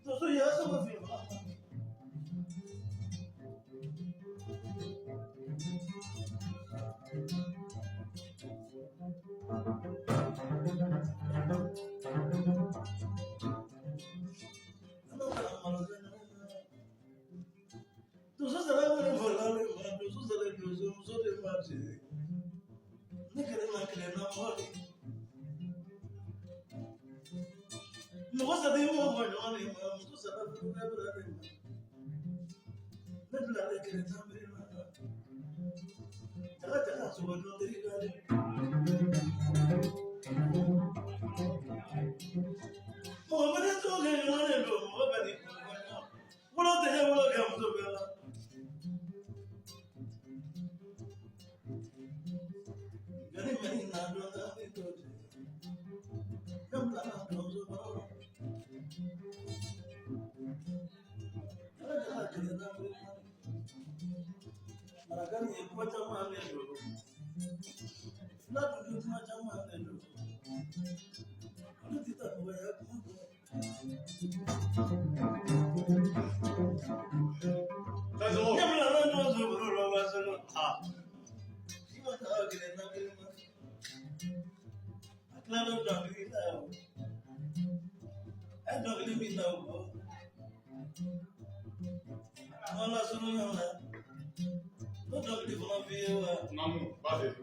So you have some of you. Tu só será para falar, tu só será que eu sou de parte. Não quero namoro. Não gosta de um homem, não é? Não só será para falar. Não é que ele também não. Tá, só não tem idade. Mohamed é só que não é do Mohamed. Não tem o que eu sou bela. Gani mani na do da me do. Não tá na do sou bela. Tá que ele também. Maragani é como chama mesmo. Não do como chama mesmo. Não te tá no é como. Mas o Não não sou bela, mas não. Ah. Não tá que ele também. Claro, não me dá. É não ele me dá. Olha só não é. Não ele vai ver. Namu, bate.